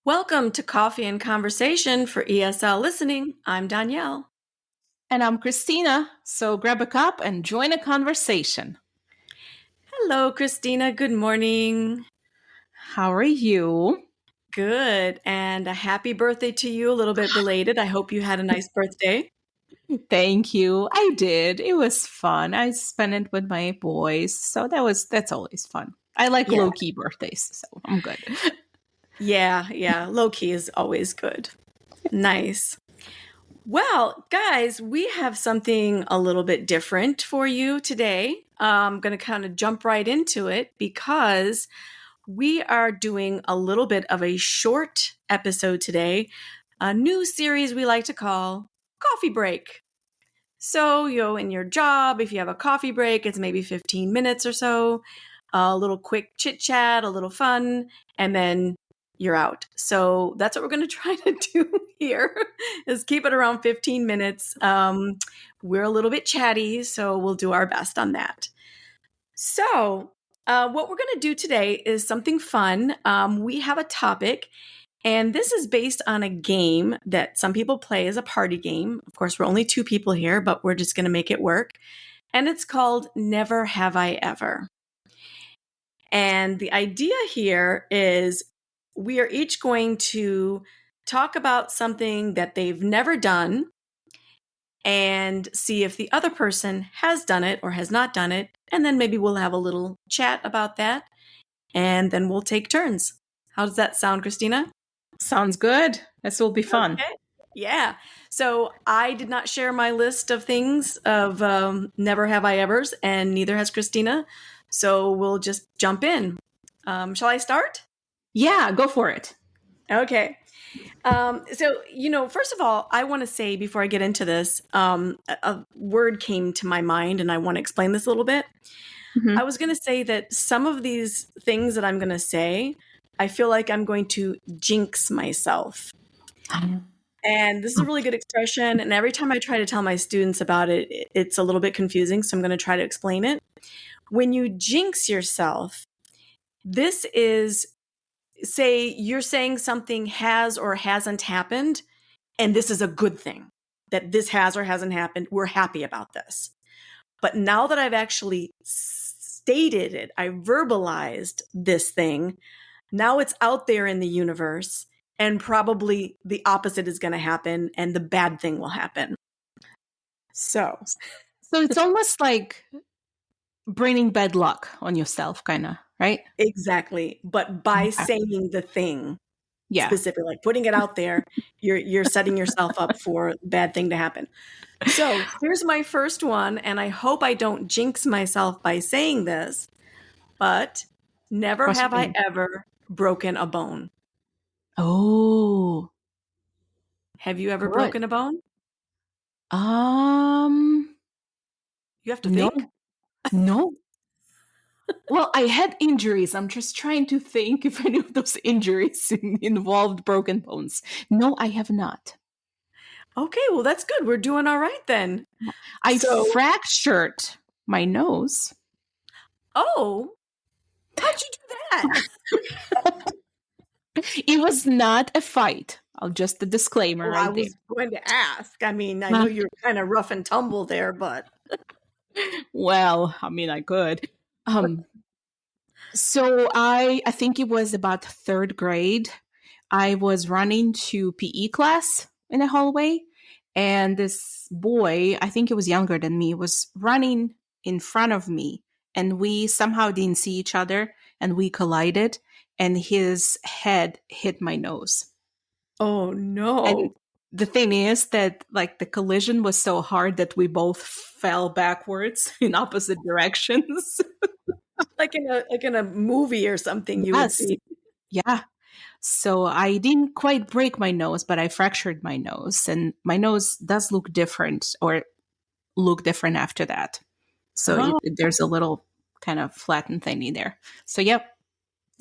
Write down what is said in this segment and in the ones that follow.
Welcome to Coffee and Conversation for ESL Listening. I'm Danielle. And I'm Christina. So grab a cup and join a conversation. Hello, Christina. Good morning. How are you? Good. And a happy birthday to you, a little bit belated. I hope you had a nice birthday. Thank you. I did. It was fun. I spent it with my boys. So that's always fun. I like Yeah. low-key birthdays, so I'm good. Yeah. Low key is always good. Nice. Well, guys, we have something a little bit different for you today. I'm going to kind of jump right into it because we are doing a little bit of a short episode today, a new series we like to call Coffee Break. So, in your job, if you have a coffee break, it's maybe 15 minutes or so, a little quick chit chat, a little fun, and then you're out. So that's what we're going to try to do here is keep it around 15 minutes. We're a little bit chatty, so we'll do our best on that. So what we're going to do today is something fun. We have a topic, and this is based on a game that some people play as a party game. Of course, we're only two people here, but we're just going to make it work. And it's called Never Have I Ever. And the idea here is we are each going to talk about something that they've never done and see if the other person has done it or has not done it. And then maybe we'll have a little chat about that. And then we'll take turns. How does that sound, Christina? Sounds good. This will be fun. Okay. Yeah. So I did not share my list of things of Never Have I Evers, and neither has Christina. So we'll just jump in. Shall I start? Yeah, go for it. Okay. So, first of all, I want to say before I get into this, a word came to my mind, and I want to explain this a little bit. Mhm. I was going to say that some of these things that I'm going to say, I feel like I'm going to jinx myself. And this is a really good expression. And every time I try to tell my students about it, it's a little bit confusing. So I'm going to try to explain it. When you jinx yourself, this is, say, you're saying something has or hasn't happened, and this is a good thing that this has or hasn't happened. We're happy about this. But now that I've actually stated it, I verbalized this thing, now it's out there in the universe. And probably the opposite is going to happen and the bad thing will happen. So it's almost like bringing bad luck on yourself, kind of, right? exactly. But by Yeah. saying the thing Yeah. specifically, like putting it out there, you're setting yourself up for a bad thing to happen. So here's my first one. And I hope I don't jinx myself by saying this, but never Cross have your I fingers. ever broken a bone. Oh, Have you ever good. broken a bone? You have to No. think. No. Well, I had injuries. I'm just trying to think if any of those injuries involved broken bones. No, I have not. Okay, well, that's good. We're doing all right then. I So- fractured my nose. Oh, how'd you do that? It was not a fight. I'll just a disclaimer Well, I right there. was going to ask. I mean, I know you're kind of rough and tumble there, but Well, I mean, I could. So I think it was about third grade. I was running to PE class in the hallway, and this boy, I think he was younger than me, was running in front of me, and we somehow didn't see each other, and we collided, and his head hit my nose. oh no. And the thing is that like the collision was so hard that we both fell backwards in opposite directions. Like in a movie or something you would Yes. see. Yeah. So I didn't quite break my nose, but I fractured my nose, and my nose does look different after that. So Oh. there's a little kind of flattened thingy there. So yep.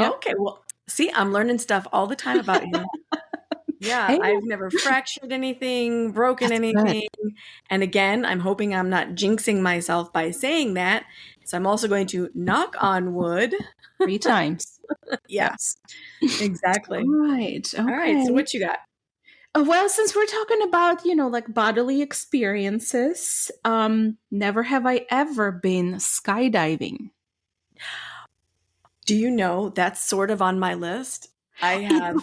Okay, well, see, I'm learning stuff all the time about you. Yeah, Hey, I've never fractured anything, broken that's good. anything. And again, I'm hoping I'm not jinxing myself by saying that. So I'm also going to knock on wood. 3 times. Yeah, Yes. All exactly. right. All right. So Okay. what you got? Well, since we're talking about, like bodily experiences, never have I ever been skydiving. Do you know that's sort of on my list? I It, have,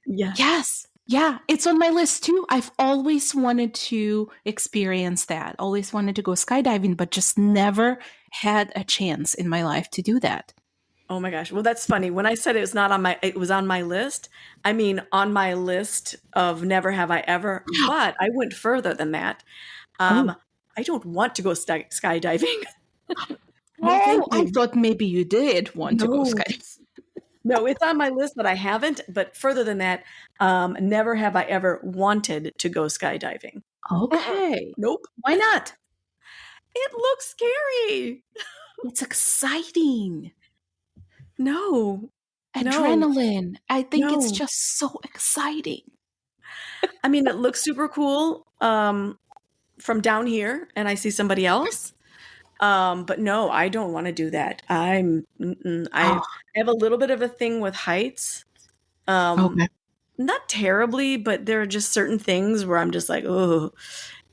yeah. yes. Yeah, it's on my list too. I've always wanted to experience that. Always wanted to go skydiving, but just never had a chance in my life to do that. Oh my gosh. Well, that's funny. When I said it was on my list, I mean on my list of never have I ever, but I went further than that. Oh. Um, I don't want to go skydiving. No, thank Oh, I you. thought maybe you did want to go No. skydiving. No, it's on my list, but I haven't. But further than that, never have I ever wanted to go skydiving. Uh-uh. Okay. Nope. Why not? It looks scary. It's exciting. No, no, Adrenaline. I think it's no. just so exciting. I mean, it looks super cool from down here, and I see somebody else. But no, I don't want to do that. I Oh, have a little bit of a thing with heights. Um, okay. not terribly, but there are just certain things where I'm just like, oh,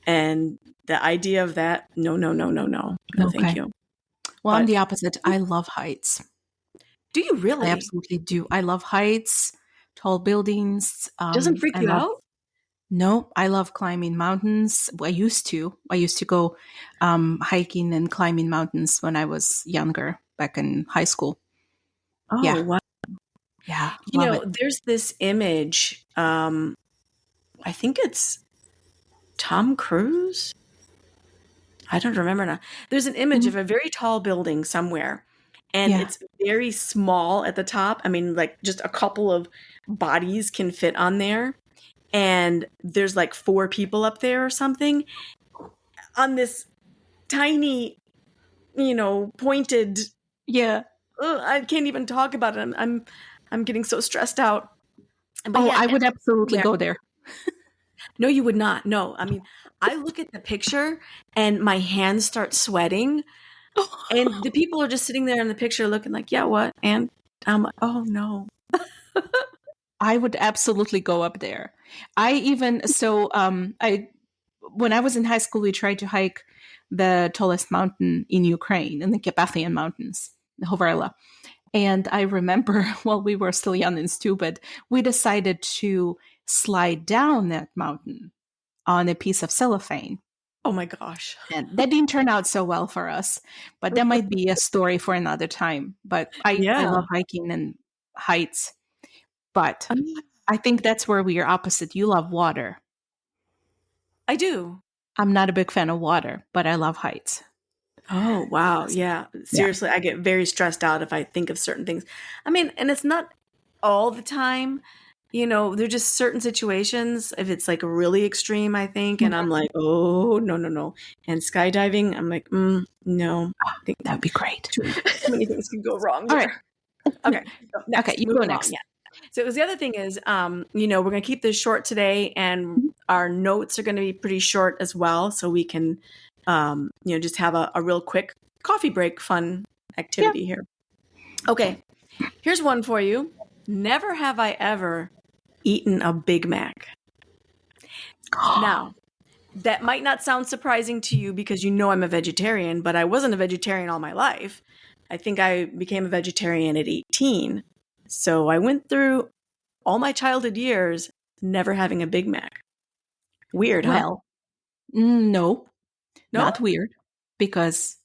and the idea of that, no, no, no, no, no, no, thank Okay. you. Well, I'm But the opposite. I love heights. do you I really? absolutely do. I love heights, tall buildings. Doesn't freak I you love, out? no, I love climbing mountains. I used to. I used to go hiking and climbing mountains when I was younger, back in high school. Oh, Yeah. wow. Yeah. Love it. There's this image. I think it's Tom Cruise. I don't remember now. There's an image Mhm. of a very tall building somewhere, and Yeah. it's very small at the top. I mean, like just a couple of bodies can fit on there. And there's like four people up there or something on this tiny, pointed. Yeah. I can't even talk about it. I'm getting so stressed out. But Oh, yeah, I and would absolutely yeah, go there. no, you would not. No, I mean, I look at the picture and my hands start sweating, and the people are just sitting there in the picture looking like, yeah, what? And I'm like, oh no. I would absolutely go up there. I even so I when I was in high school we tried to hike the tallest mountain in Ukraine in the Carpathian Mountains, the Hoverla. And I remember while we were still young and stupid, we decided to slide down that mountain on a piece of cellophane. Oh my gosh. And that didn't turn out so well for us, but that might be a story for another time. But I Yeah. love hiking and heights. But I think that's where we are opposite. You love water. I do. I'm not a big fan of water, but I love heights. Oh, wow. Yeah. Yeah. Seriously, I get very stressed out if I think of certain things. I mean, and it's not all the time. There're just certain situations, if it's like really extreme, I think, and I'm like, oh, no, no, no. And skydiving, I'm like, no. I think That would be great. too many things can go wrong All right. there. Okay. So next, Okay, you go moving along. next. Yeah. So it was the other thing is, we're going to keep this short today, and Mhm. our notes are going to be pretty short as well, so we can, just have a real quick coffee break, fun activity here. Okay, here's one for you. Never have I ever eaten a Big Mac. Now, that might not sound surprising to you because I'm a vegetarian, but I wasn't a vegetarian all my life. I think I became a vegetarian at 18. So I went through all my childhood years never having a Big Mac. Weird, huh? Well, no, No? not weird, because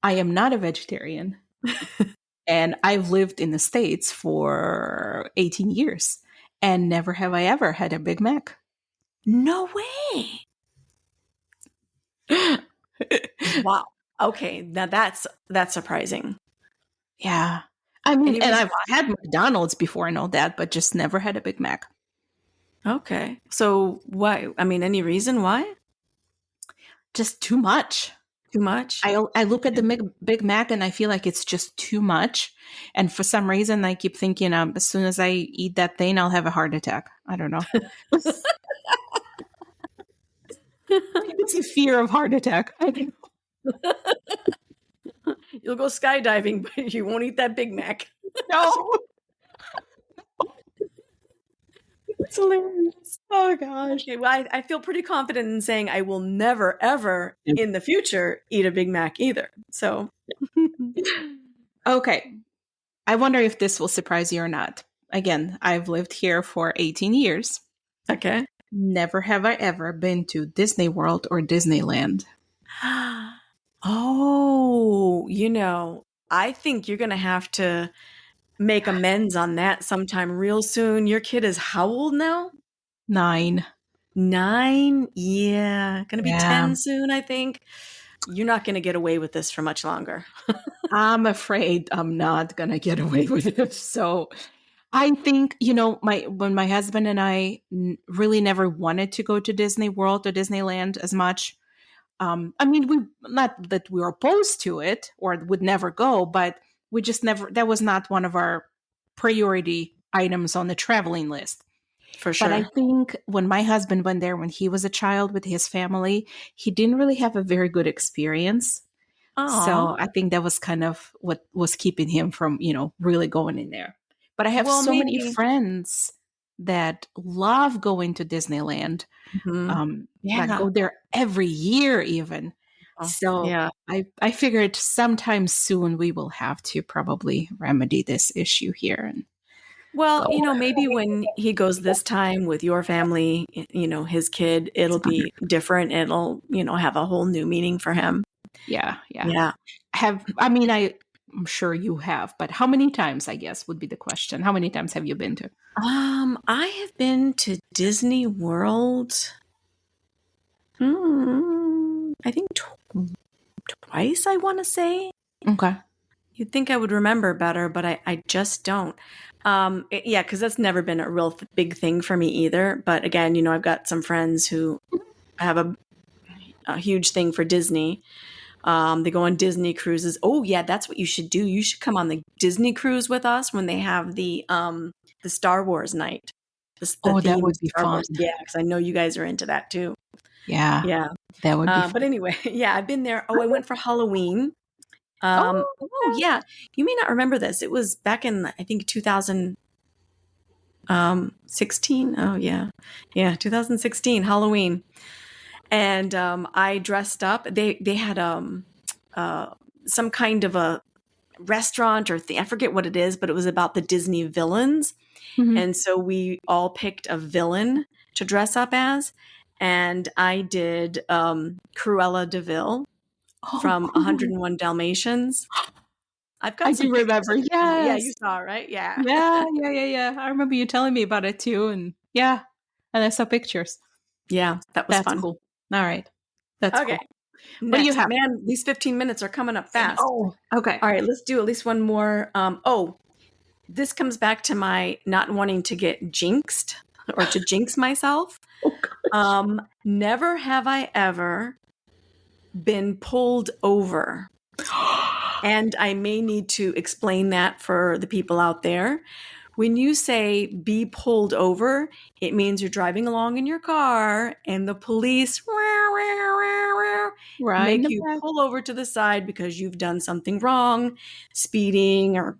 I am not a vegetarian and I've lived in the States for 18 years and never have I ever had a Big Mac. No way. Wow. Okay, now that's surprising. Yeah. I mean, Any and reason I've had McDonald's before and all that, but just never had a Big Mac. why? Okay. So why? I mean, any reason why? Just too much. Too much? I look at the Big Mac and I feel like it's just too much. And for some reason, I keep thinking, as soon as I eat that thing, I'll have a heart attack. I don't know. It's a fear of heart attack. I don't know. You'll go skydiving, but you won't eat that Big Mac. No. It's hilarious. Oh gosh. Okay, well, I feel pretty confident in saying I will never, ever in the future eat a Big Mac either. So, okay. I wonder if this will surprise you or not. Again, I've lived here for 18 years. okay. Never have I ever been to Disney World or Disneyland. Oh, I think you're going to have to make amends on that sometime real soon. Your kid is how old now? 9. 9? Yeah. Going to be Yeah. 10 soon, I think. You're not going to get away with this for much longer. I'm afraid I'm not going to get away with it. So I think, when my husband and I really never wanted to go to Disney World or Disneyland as much. We not that we were opposed to it or would never go, but we just never, that was not one of our priority items on the traveling list. For sure. But I think when my husband went there when he was a child with his family, he didn't really have a very good experience. Aww. So I think that was kind of what was keeping him from, really going in there. But I have many friends that love going to Disneyland. That go there every year even. So yeah. I figured sometime soon we will have to probably remedy this issue here. Well, maybe when he goes this time with your family, his kid, it'll be different. It'll, have a whole new meaning for him. Yeah. Yeah. I'm sure you have, but how many times, I guess, would be the question. How many times have you been to? I have been to Disney World. I think twice, I want to say. Okay. You'd think I would remember better, but I just don't. Because that's never been a real big thing for me either. But again, I've got some friends who have a huge thing for Disney. They go on Disney cruises. Oh yeah, that's what you should do. You should come on the Disney cruise with us when they have the Star Wars night. That would be fun. Yeah, because I know you guys are into that too. Yeah, that would be fun. But anyway, yeah, I've been there. Oh, I went for Halloween. Yeah. You may not remember this. It was back in, I think, 2016. Oh, yeah. Yeah, 2016, Halloween. And I dressed up. They had some kind of a restaurant or thing. I forget what it is, but it was about the Disney villains. Mm-hmm. And so we all picked a villain to dress up as. And I did Cruella de Vil from 101 Dalmatians. I do remember. Yes. Yeah, you saw it, right? Yeah. Yeah. I remember you telling me about it too. And and I saw pictures. Yeah, that's fun. Cool. All right. That's okay. Cool. What do you have? Man, these 15 minutes are coming up fast. Oh, okay. All right, let's do at least one more. This comes back to my not wanting to get jinxed or to jinx myself. Never have I ever been pulled over. And I may need to explain that for the people out there. When you say be pulled over, it means you're driving along in your car and the police make you pull over to the side because you've done something wrong, speeding or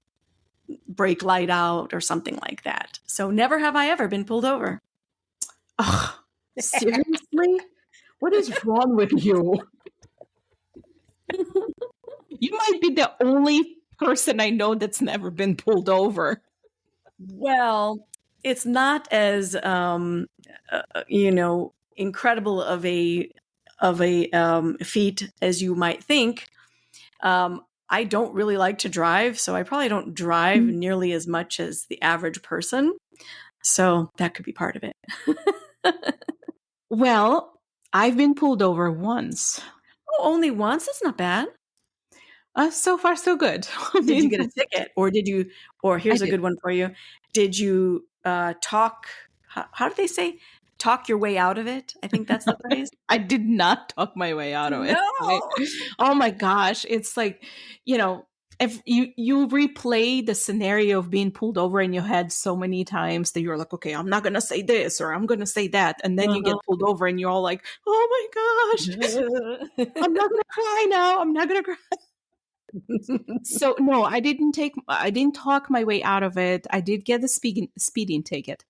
brake light out or something like that. So never have I ever been pulled over. Oh, seriously? What is wrong with you? You might be the only person I know that's never been pulled over. Well, it's not as incredible of a feat as you might think. I don't really like to drive, so I probably don't drive nearly as much as the average person. So that could be part of it. Well, I've been pulled over once. Oh, only once? That's not bad. So far, so good. Did you get a ticket, or here's a good one for you. Did you talk? How do they say? talk your way out of it. I think that's the phrase. I did not talk my way out of it. No. Oh my gosh. It's like, if you replay the scenario of being pulled over in your head so many times that you're like, okay, I'm not going to say this or I'm going to say that. And then you get pulled over and you're all like, oh my gosh, I'm not going to cry now. I'm not going to cry. So no, I didn't talk my way out of it. I did get the speeding ticket.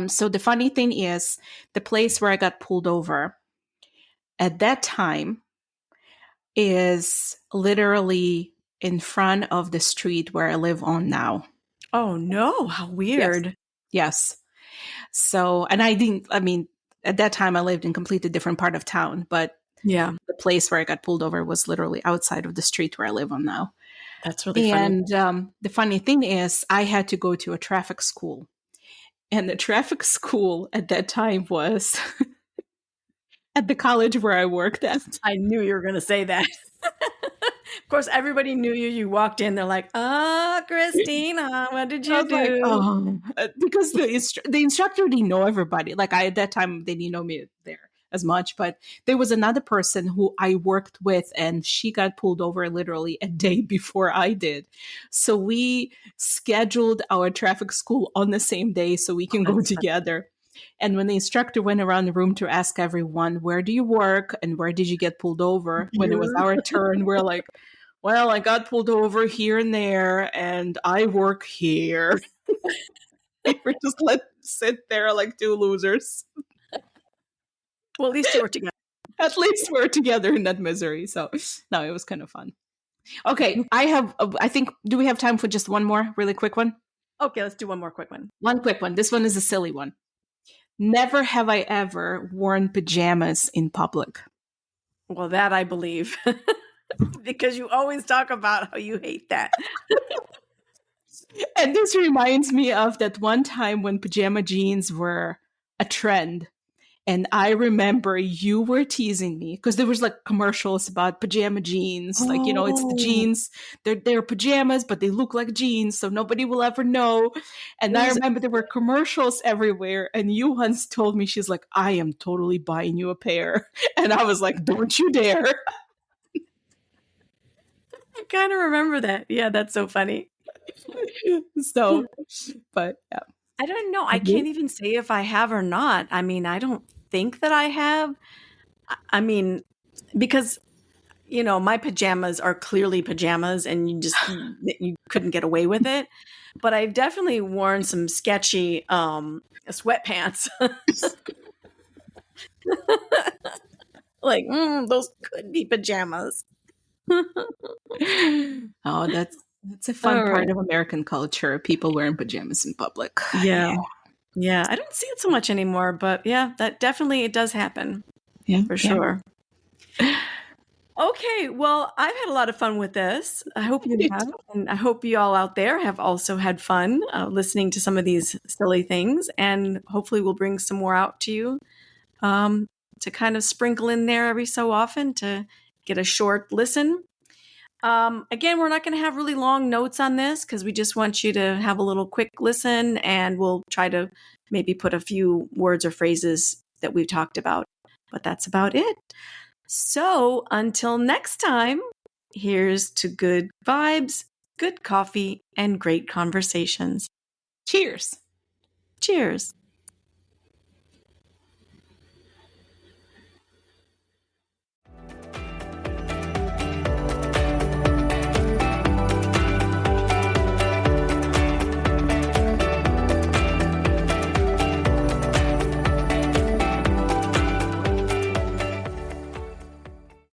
So the funny thing is, the place where I got pulled over at that time is literally in front of the street where I live on now. Oh no, how weird. Yes. So, and at that time I lived in a completely different part of town, but yeah, the place where I got pulled over was literally outside of the street where I live on now. That's really funny. And the funny thing is, I had to go to a traffic school. And the traffic school at that time was at the college where I worked at. I knew you were going to say that. Of course, everybody knew you. You walked in, they're like, Christina, what did you do? Because the instructor didn't know everybody. Like at that time, they didn't know me there as much. But there was another person who I worked with, and she got pulled over literally a day before I did. So we scheduled our traffic school on the same day so we can go together. And when the instructor went around the room to ask everyone, where do you work and where did you get pulled over? When it was our turn, we're like, well, I got pulled over here and there and I work here. We were just sit there like two losers. Well, at least you were together. At least we're together in that misery. So no, it was kind of fun. Okay, I think, do we have time for just one more really quick one? Okay, let's do one more quick one. One quick one. This one is a silly one. Never have I ever worn pajamas in public. Well, that I believe. Because you always talk about how you hate that. And this reminds me of that one time when pajama jeans were a trend. And I remember you were teasing me because there was like commercials about pajama jeans. Like, it's the jeans. They're pajamas, but they look like jeans. So nobody will ever know. And I remember there were commercials everywhere. And you once told me, she's like, I am totally buying you a pair. And I was like, don't you dare. I kind of remember that. Yeah, that's so funny. So, but yeah. I don't know. I can't even say if I have or not. I mean, I don't think that I have. I mean, because, my pajamas are clearly pajamas and you couldn't get away with it. But I've definitely worn some sketchy sweatpants. Like, those could be pajamas. Oh, that's a fun part of American culture. People wearing pajamas in public. Yeah. Yeah. I don't see it so much anymore, but yeah, that definitely, it does happen. Yeah, for sure. Okay. Well, I've had a lot of fun with this. I hope you have. And I hope you all out there have also had fun listening to some of these silly things. And hopefully we'll bring some more out to you to kind of sprinkle in there every so often to get a short listen. Again, we're not going to have really long notes on this because we just want you to have a little quick listen, and we'll try to maybe put a few words or phrases that we've talked about. But that's about it. So until next time, here's to good vibes, good coffee, and great conversations. Cheers. Cheers.